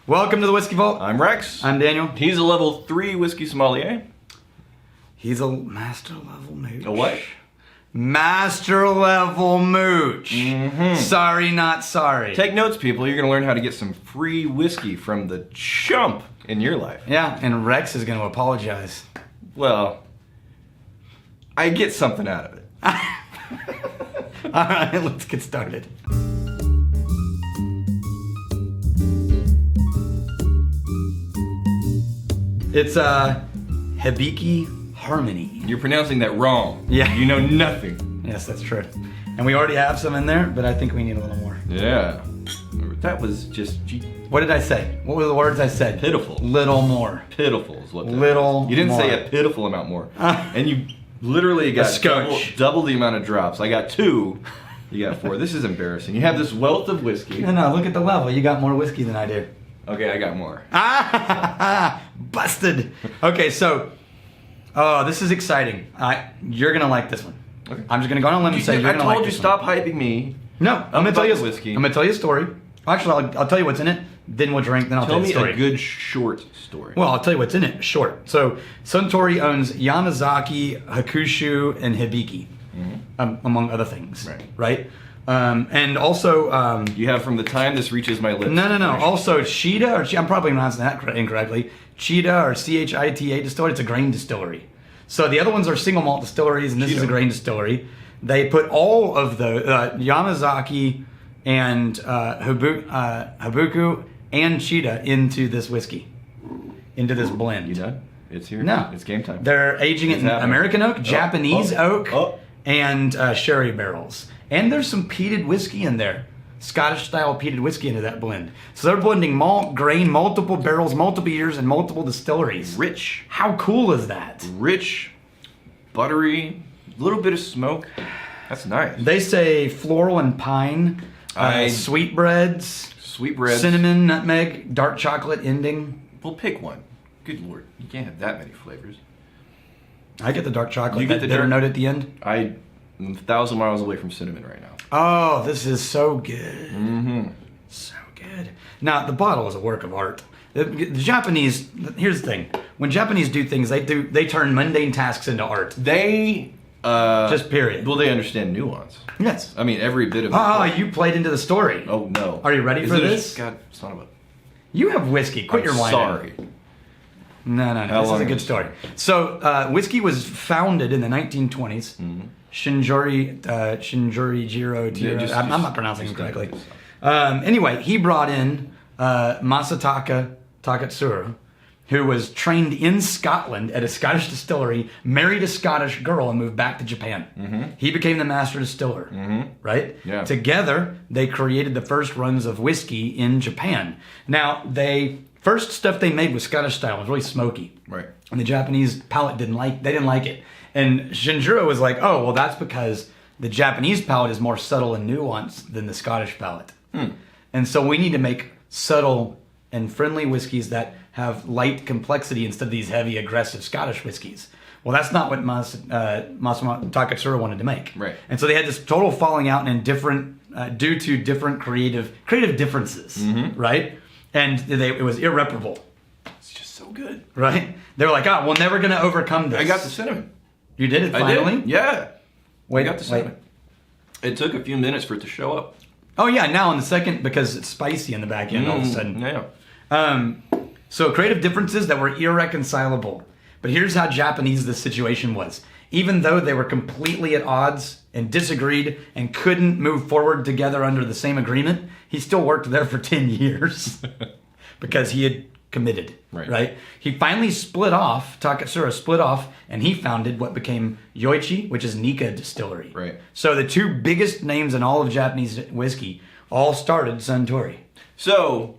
Welcome to the Whiskey Vault. I'm Rex. I'm Daniel. He's a level 3 whiskey sommelier. He's a master level mooch. A what? Master level mooch. Sorry, not sorry. Take notes, people. You're going to learn how to get some free whiskey from the chump in your life. Yeah, and Rex is going to apologize. Well, I get something out of it. All right, let's get started. It's Hibiki Harmony. You're pronouncing that wrong. Yeah. You know nothing. Yes, that's true. And we already have some in there, but I think we need a little more. Yeah. That was just... What did I say? What were the words I said? Pitiful. Little more. Pitiful is what that Little was. You didn't more. say a pitiful amount more. And you literally got double the amount of drops. I got 2. You got 4. This is embarrassing. You have this wealth of whiskey. No, look at the level. You got more whiskey than I do. Okay, I got more. Busted. Okay, so, this is exciting. You're gonna like this one. Okay. I'm just gonna go on a limb and say you're gonna like this one. I told you stop hyping me. No, I'm gonna tell you whiskey. I'm gonna tell you a story. Actually, I'll tell you what's in it. Then we'll drink. Then I'll tell you the story. Tell me a good short story. Well, I'll tell you what's in it. Short. So Suntory owns Yamazaki, Hakushu, and Hibiki, among other things. Right. And also... you have from the time this reaches my lips. No. Also, Chita, I'm probably pronouncing that incorrectly. Chita, or C-H-I-T-A distillery, it's a grain distillery. So the other ones are single malt distilleries, and this is a grain distillery. They put all of the Yamazaki and Hibuku and Chita into this whiskey, into this blend. You done? It's here. No. It's game time. They're aging it in American oak, Japanese oak, and sherry barrels. And there's some peated whiskey in there. Scottish-style peated whiskey into that blend. So they're blending malt, grain, multiple barrels, multiple years, and multiple distilleries. Rich. How cool is that? Rich, buttery, a little bit of smoke. That's nice. They say floral and pine, sweetbreads, cinnamon, nutmeg, dark chocolate ending. Well, pick one. Good Lord. You can't have that many flavors. I get the dark chocolate. You get the bitter note at the end? I'm 1,000 miles away from cinnamon right now. Oh, this is so good. So good. Now, the bottle is a work of art. The Japanese, here's the thing. When Japanese do things, they turn mundane tasks into art. They... just period. Well, they understand nuance. Yes. I mean, every bit of it. You played into the story. Oh, no. Are you ready for this? God, son of a... You have whiskey. Quit your whining. Sorry. No. This is a good story. So, whiskey was founded in the 1920s. Shinjori Jiro. I'm not pronouncing it correctly. Anyway, he brought in Masataka Takatsuru, who was trained in Scotland at a Scottish distillery, married a Scottish girl, and moved back to Japan. He became the master distiller, right? Yeah. Together, they created the first runs of whiskey in Japan. Now, first stuff they made was Scottish style. It was really smoky. Right. And the Japanese palate didn't like it. And Shinjiro was like, oh, well, that's because the Japanese palate is more subtle and nuanced than the Scottish palate. And so we need to make subtle and friendly whiskeys that have light complexity instead of these heavy, aggressive Scottish whiskeys. Well, that's not what Masamu Takatsuru wanted to make. Right. And so they had this total falling out and due to different creative differences, right? And it was irreparable. It's just so good. Right? They were like, we're never going to overcome this. I got the cinnamon. You did it finally? I did. Yeah. I got the cinnamon. It took a few minutes for it to show up. Oh, yeah. Now in the second, because it's spicy in the back end all of a sudden. Yeah. So creative differences that were irreconcilable. But here's how Japanese this situation was. Even though they were completely at odds and disagreed and couldn't move forward together under the same agreement, he still worked there for 10 years because he had committed, right? He finally Takatsura split off, and he founded what became Yoichi, which is Nikka Distillery. Right. So the two biggest names in all of Japanese whiskey all started Suntory. So,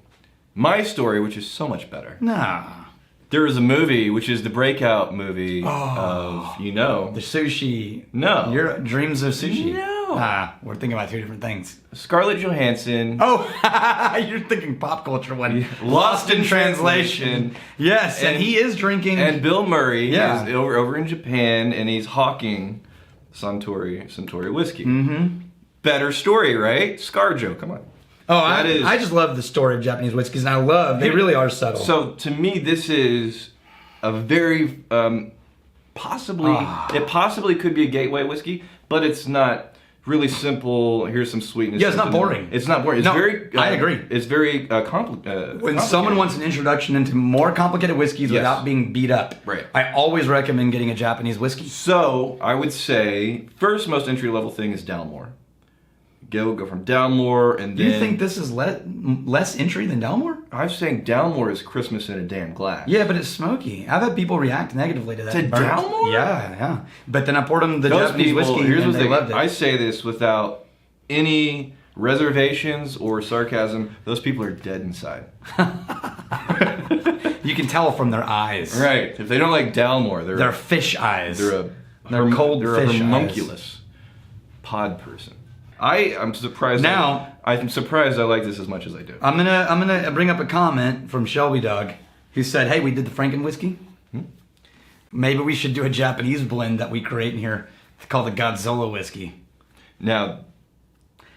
my story, which is so much better. Nah. There was a movie, which is the breakout movie of, The sushi. No. Your Dreams of Sushi. No. We're thinking about two different things. Scarlett Johansson. Oh, you're thinking pop culture one. Lost in Translation. Yes, and he is drinking. And Bill Murray is over in Japan, and he's hawking Suntory Whiskey. Better story, right? ScarJo, come on. Oh, I just love the story of Japanese whiskeys, and they really are subtle. So to me, this is a very it possibly could be a gateway whiskey, but it's not really simple. Here's some sweetness. Yeah, it's not boring. It's not boring. It's very. I agree. It's very complicated. When someone wants an introduction into more complicated whiskeys without being beat up, right. I always recommend getting a Japanese whiskey. So I would say first most entry level thing is Dalmore. Go from Dalmore, and then... You think this is less entry than Dalmore? I'm saying Dalmore is Christmas in a damn glass. Yeah, but it's smoky. I've had people react negatively to that. To Dalmore? Yeah. But then I poured them the Japanese whiskey, and they loved it. I say this without any reservations or sarcasm. Those people are dead inside. You can tell from their eyes. Right. If they don't like Dalmore, they're fish eyes. They're cold fish eyes. Homunculus pod person. I'm surprised. I'm surprised I like this as much as I do. I'm gonna bring up a comment from Shelby Dog, who said, "Hey, we did the Franken whiskey. Maybe we should do a Japanese blend that we create in here called the Godzilla whiskey." Now,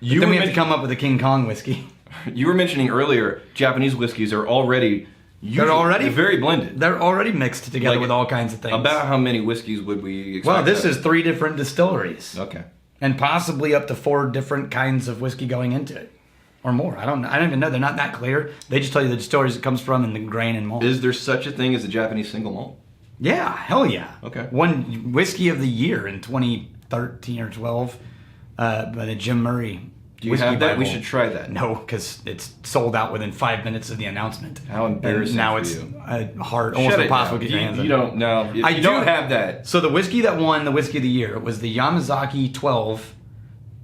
then we have to come up with a King Kong whiskey. You were mentioning earlier, Japanese whiskeys are already. They're very blended. They're already mixed together with all kinds of things. About how many whiskeys would we expect? Well, this is 3 different distilleries. Okay. And possibly up to 4 different kinds of whiskey going into it. Or more. I don't even know. They're not that clear. They just tell you the distilleries it comes from and the grain and malt. Is there such a thing as a Japanese single malt? Yeah, hell yeah. Okay. Won Whiskey of the Year in 2013 or 12 by the Jim Murray. Do you have that? We should try that. No, because it's sold out within 5 minutes of the announcement. How embarrassing now for it's you. Hard, almost impossible to get your hands on. You don't know. You don't have that. So the whiskey that won the Whiskey of the Year was the Yamazaki 12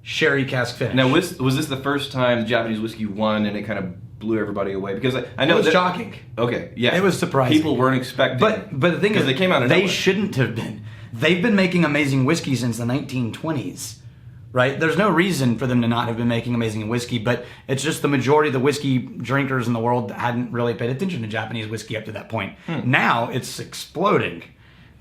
Sherry Cask Finish. Now, was this the first time Japanese whiskey won and it kind of blew everybody away? Because I know it was shocking. Okay, yeah. It was surprising. People weren't expecting. But the thing is, they came out of they nowhere. shouldn't have been. They've been making amazing whiskey since the 1920s. Right? There's no reason for them to not have been making amazing whiskey, but it's just the majority of the whiskey drinkers in the world hadn't really paid attention to Japanese whiskey up to that point. Now it's exploding,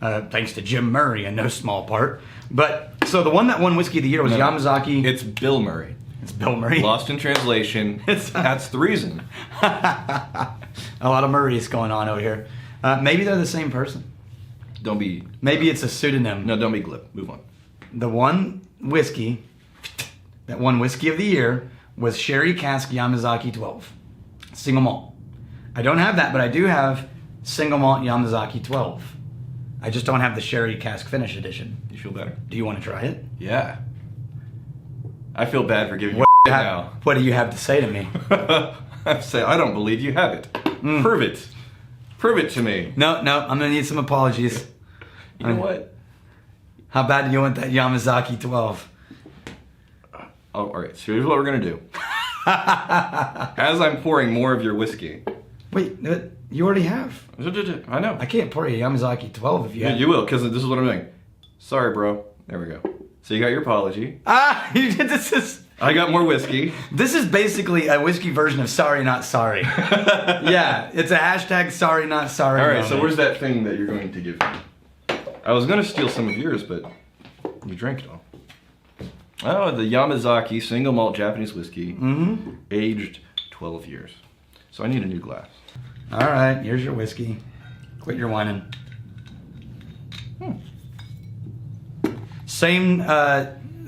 thanks to Jim Murray in no small part. But so the one that won Whiskey of the Year was Yamazaki. It's Bill Murray. It's Bill Murray. Lost in translation. That's the reason. A lot of Murrays going on over here. Maybe they're the same person. Don't be. Maybe it's a pseudonym. No, don't be glib. Move on. The one whiskey that won Whiskey of the Year was Sherry Cask Yamazaki 12. Single malt. I don't have that, but I do have single malt Yamazaki 12. I just don't have the Sherry Cask Finish edition. You feel better? Do you want to try it? Yeah. I feel bad for giving What you now. What do you have to say to me? I say, I don't believe you have it. Prove it. Prove it to me. No, I'm going to need some apologies. You know what? How bad do you want that Yamazaki 12? Oh, all right, so here's what we're going to do. As I'm pouring more of your whiskey. Wait, you already have. I know. I can't pour you a Yamazaki 12 if you have. You will, because this is what I'm doing. Sorry, bro. There we go. So you got your apology. This is... I got more whiskey. This is basically a whiskey version of Sorry Not Sorry. Yeah, it's a hashtag Sorry Not Sorry. All right, moment. so where's that thing that you're going to give me? I was going to steal some of yours, but you drank it all. Oh, the Yamazaki single malt Japanese whiskey, aged 12 years. So I need a new glass. All right, here's your whiskey. Quit your whining. Same,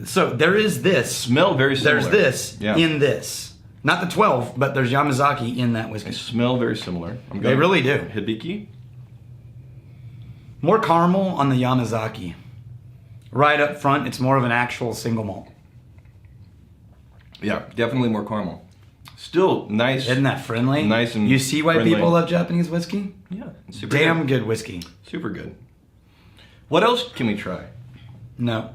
so there is this. Smell very similar. There's this in this. Not the 12, but there's Yamazaki in that whiskey. They smell very similar. They really do. Hibiki? More caramel on the Yamazaki. Right up front, it's more of an actual single malt. Yeah, definitely more caramel. Still nice. Isn't that friendly? Nice and you see why friendly. people love Japanese whiskey? Yeah. Super Damn good whiskey. Super good. What else can we try? No.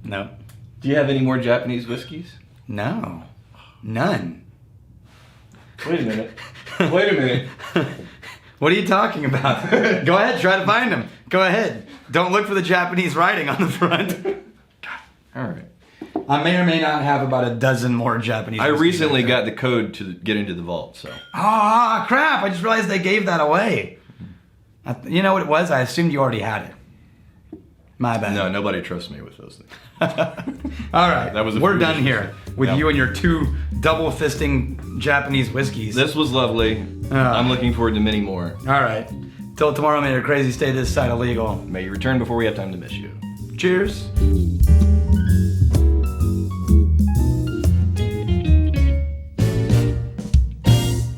Do you have any more Japanese whiskeys? No. None. Wait a minute. Wait a minute. What are you talking about? Go ahead, try to find them. Go ahead. Don't look for the Japanese writing on the front. All right. I may or may not have about a dozen more Japanese. I recently got the code to get into the vault, so. Ah, crap. I just realized they gave that away. You know what it was? I assumed you already had it. My bad. No, nobody trusts me with those things. All right, That was a we're foolish done here mistake. with Yeah. you and your 2 double fisting Japanese whiskeys. This was lovely. I'm looking forward to many more. All right. Till tomorrow, may your crazy stay this side illegal. May you return before we have time to miss you. Cheers.